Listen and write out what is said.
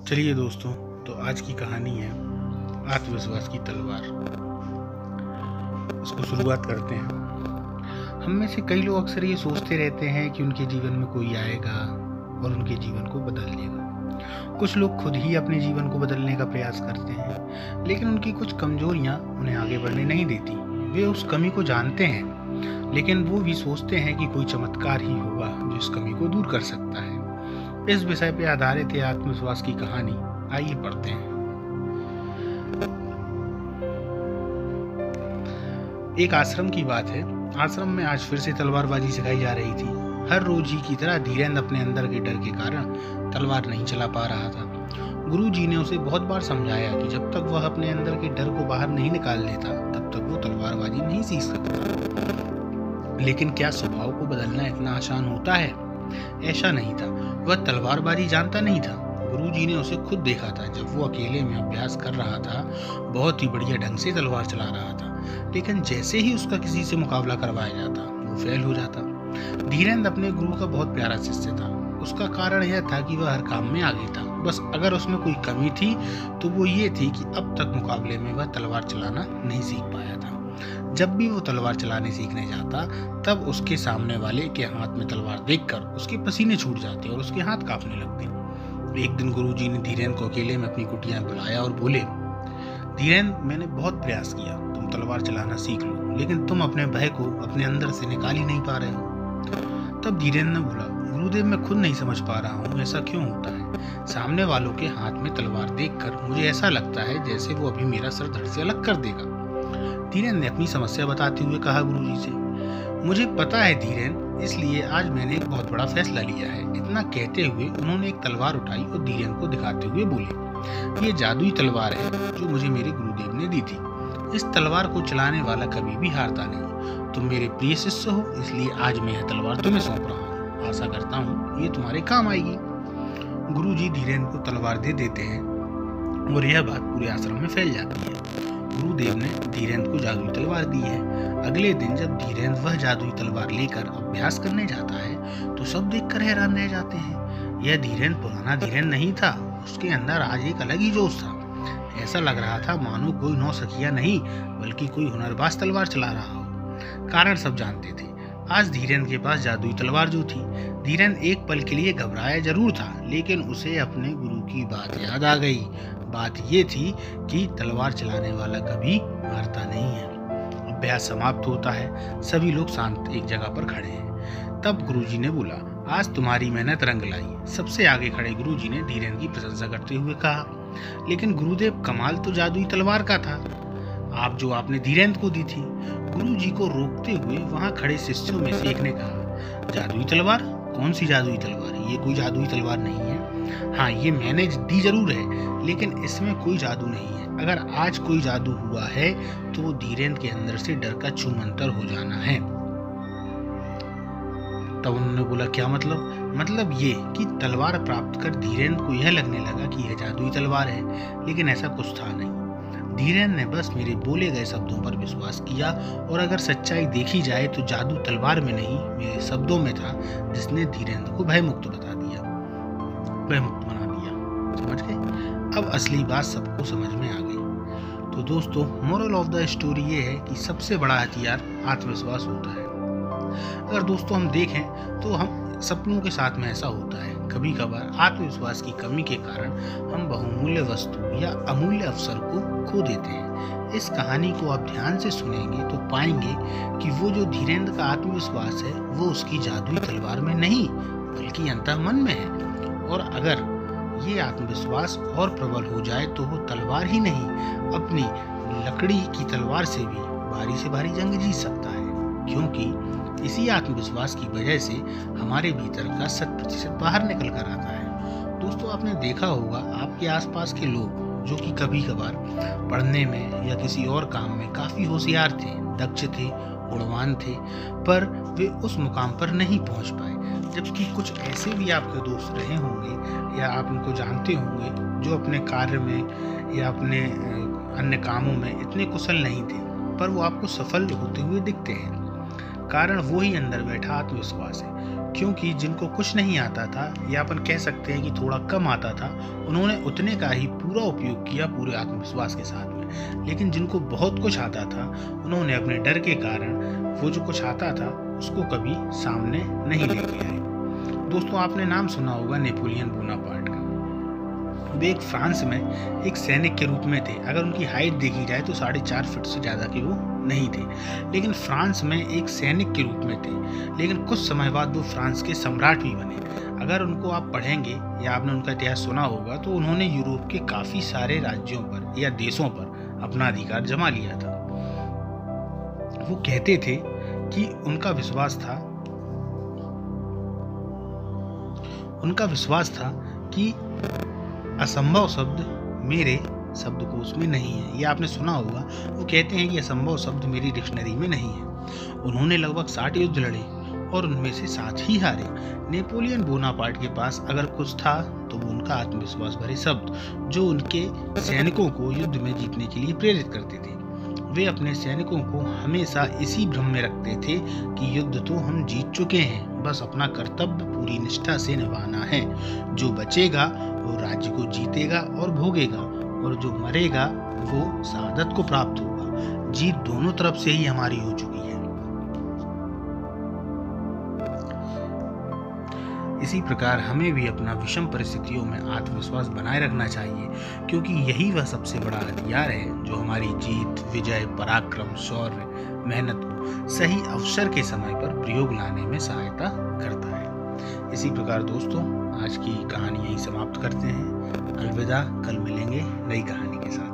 चलिए दोस्तों, तो आज की कहानी है आत्मविश्वास की तलवार। उसको शुरुआत करते हैं। हम में से कई लोग अक्सर ये सोचते रहते हैं कि उनके जीवन में कोई आएगा और उनके जीवन को बदल देगा। कुछ लोग खुद ही अपने जीवन को बदलने का प्रयास करते हैं, लेकिन उनकी कुछ कमजोरियां उन्हें आगे बढ़ने नहीं देती। वे उस कमी को जानते हैं, लेकिन वो भी सोचते हैं कि कोई चमत्कार ही होगा जो इस कमी को दूर कर सकता है। इस विषय पर आधारित है आत्मविश्वास की कहानी। आइए पढ़ते हैं। एक आश्रम की बात है। आश्रम में आज फिर से तलवारबाजी सिखाई जा रही थी। हर रोज ही की तरह धीरेन्द्र अपने अंदर के डर के कारण तलवार नहीं चला पा रहा था। गुरु जी ने उसे बहुत बार समझाया कि जब तक वह अपने अंदर के डर को बाहर नहीं निकाल लेता, तब तक वो तलवारबाजी नहीं सीख सकता। लेकिन क्या स्वभाव को बदलना इतना आसान होता है? ऐसा नहीं था। वह तलवारबाजी जानता नहीं था। गुरुजी ने उसे खुद देखा था जब वो अकेले में अभ्यास कर रहा था। बहुत ही बढ़िया ढंग से तलवार चला रहा था, लेकिन जैसे ही उसका किसी से मुकाबला करवाया जाता, वो फेल हो जाता। धीरेन्द्र अपने गुरु का बहुत प्यारा शिष्य था। उसका कारण यह था कि वह हर काम में आगे था। बस अगर उसमें कोई कमी थी तो वो ये थी कि अब तक मुकाबले में वह तलवार चलाना नहीं सीख पाया था। जब भी वो तलवार चलाने सीखने जाता, तब उसके सामने वाले के हाथ में तलवार देखकर उसके पसीने छूट जाते और उसके हाथ कांपने लगते। एक दिन गुरुजी ने धीरेन्द्र को अकेले में अपनी कुटिया में बुलाया और बोले, धीरेन्द्र, मैंने बहुत प्रयास किया, तुम तलवार चलाना सीख लो, लेकिन तुम अपने भय को अपने अंदर से निकाल ही नहीं पा रहे हो। तब धीरेन्द्र ने बोला, गुरुदेव, मैं खुद नहीं समझ पा रहा हूँ ऐसा क्यों होता है। सामने वालों के हाथ में तलवार देखकर मुझे ऐसा लगता है जैसे वो अभी मेरा सर धड़ से अलग कर देगा। धीरेन्द्र ने अपनी समस्या बताते हुए कहा, गुरुजी से, मुझे पता है धीरेन्द्र, इसलिए आज मैंने एक बहुत बड़ा फैसला लिया है। इतना कहते हुए उन्होंने एक तलवार उठाई और धीरेन्द्र को दिखाते हुए बोले, ये जादुई तलवार है जो मुझे मेरे गुरुदेव ने दी थी। इस तलवार को चलाने वाला कभी भी हारता नहीं। तुम मेरे प्रिय शिष्य हो, इसलिए आज मैं यह तलवार तुम्हें सौंप रहा हूँ। आशा करता हूँ ये तुम्हारे काम आएगी। गुरुजी धीरेन्द्र को तलवार दे देते हैं और यह बात पूरे आश्रम में फैल जाती है। गुरुदेव ने धीरेन्द्र को जादुई तलवार दी है। अगले दिन जब धीरेन्द्र वह जादुई तलवार लेकर अभ्यास करने जाता है, तो सब देखकर हैरान रह जाते हैं। यह धीरेन्द्र पुराना धीरेन्द्र नहीं था। उसके अंदर आज एक अलग ही जोश था। ऐसा लग रहा था मानो कोई नौसिखिया नहीं, बल्कि कोई हुनरबाज तलवार चला रहा हो। कारण सब जानते थे। आज धीरेन्द्र के पास जादुई तलवार जो थी। धीरेन्द्र एक पल के लिए घबराया जरूर था, लेकिन उसे अपने गुरु की बात याद आ गई। बात ये थी कि तलवार चलाने वाला कभी हारता नहीं है। अभ्यास समाप्त होता है। सभी लोग शांत एक जगह पर खड़े हैं। तब गुरुजी ने बोला, आज तुम्हारी मेहनत रंग लाई। सबसे आगे खड़े गुरुजी ने धीरेन्द्र की प्रशंसा करते हुए कहा, लेकिन गुरुदेव, कमाल तो जादुई तलवार का था, आपने धीरेन्द्र को दी थी। गुरुजी को रोकते हुए वहां खड़े शिष्यों में से एक ने कहा, जादुई तलवार? कौन सी जादुई तलवार? ये कोई जादुई तलवार नहीं है। हाँ, ये मैंने दी जरूर है, लेकिन इसमें कोई जादू नहीं है। अगर आज कोई जादू हुआ है तो वो धीरेन्द्र के अंदर से डर का छूमंतर हो जाना है। तब उन्होंने बोला, क्या मतलब? मतलब ये कि तलवार प्राप्त कर धीरेन्द्र को यह लगने लगा कि यह जादुई तलवार है, लेकिन ऐसा कुछ था नहीं। धीरेन्द्र ने बस मेरे बोले गए शब्दों पर विश्वास किया, और अगर सच्चाई देखी जाए तो जादू तलवार में नहीं, मेरे शब्दों में था, जिसने धीरेन्द्र को भयमुक्त बना दिया। समझ गए? अब असली बात सबको समझ में आ गई। तो दोस्तों, मोरल ऑफ द स्टोरी ये है कि सबसे बड़ा हथियार आत्मविश्वास होता है। अगर दोस्तों हम देखें तो हम सपनों के साथ में ऐसा होता है। कभी कभार आत्मविश्वास की कमी के कारण हम बहुमूल्य वस्तु या अमूल्य अवसर को खो देते हैं। इस कहानी को आप ध्यान से सुनेंगे तो पाएंगे कि वो जो धीरेन्द्र का आत्मविश्वास है, वो उसकी जादुई तलवार में नहीं, बल्कि अंतर्मन में है। और अगर ये आत्मविश्वास और प्रबल हो जाए तो वो तलवार ही नहीं, अपनी लकड़ी की तलवार से भी भारी से भारी जंग जीत सकता है। क्योंकि इसी आत्मविश्वास की वजह से हमारे भीतर का 100% बाहर निकल कर आता है। दोस्तों, आपने देखा होगा आपके आसपास के लोग जो कि कभी कभार पढ़ने में या किसी और काम में काफी होशियार थे, दक्ष थे, गुणवान थे, पर वे उस मुकाम पर नहीं पहुंच पाए। जबकि कुछ ऐसे भी आपके दोस्त रहे होंगे या आप उनको जानते होंगे जो अपने कार्य में या अपने अन्य कामों में इतने कुशल नहीं थे, पर वो आपको सफल होते हुए दिखते हैं। कारण वो ही अंदर बैठा आत्मविश्वास है। क्योंकि जिनको कुछ नहीं आता था या अपन कह सकते हैं कि थोड़ा कम आता था, उन्होंने उतने का ही पूरा उपयोग किया पूरे आत्मविश्वास के साथ में। लेकिन जिनको बहुत कुछ आता था, उन्होंने अपने डर के कारण वो जो कुछ आता था उसको कभी सामने नहीं लेके आए। दोस्तों, आपने नाम सुना होगा नेपोलियन बोनापार्ट का। वे एक फ्रांस में एक सैनिक के रूप में थे। अगर उनकी हाइट देखी जाए तो 4.5 फीट से ज़्यादा के वो नहीं थे, लेकिन फ्रांस में एक सैनिक के रूप में थे। लेकिन कुछ समय बाद वो फ्रांस के सम्राट भी बने। अगर उनको आप पढ़ेंगे या आपने उनका इतिहास सुना होगा तो उन्होंने यूरोप के काफ़ी सारे राज्यों पर या देशों पर अपना अधिकार जमा लिया था। वो कहते थे कि उनका विश्वास था कि असंभव शब्द मेरे शब्दकोश में नहीं है। ये आपने सुना होगा। वो कहते हैं कि असंभव शब्द मेरी डिक्शनरी में नहीं है। उन्होंने लगभग 60 युद्ध लड़े और उनमें से 7 ही हारे। नेपोलियन बोनापार्ट के पास अगर कुछ था तो वो उनका आत्मविश्वास भरे शब्द, जो उनके सैनिकों को युद्ध में जीतने के लिए प्रेरित करते थे। वे अपने सैनिकों को हमेशा इसी भ्रम में रखते थे कि युद्ध तो हम जीत चुके हैं, बस अपना कर्तव्य पूरी निष्ठा से निभाना है। जो बचेगा वो राज्य को जीतेगा और भोगेगा, और जो मरेगा वो शहादत को प्राप्त होगा। जीत दोनों तरफ से ही हमारी हो चुकी है। इसी प्रकार हमें भी अपना विषम परिस्थितियों में आत्मविश्वास बनाए रखना चाहिए, क्योंकि यही वह सबसे बड़ा हथियार है जो हमारी जीत, विजय, पराक्रम, शौर्य, मेहनत को सही अवसर के समय पर प्रयोग लाने में सहायता करता है। इसी प्रकार दोस्तों, आज की कहानी यही समाप्त करते हैं। अलविदा, कल मिलेंगे नई कहानी के साथ।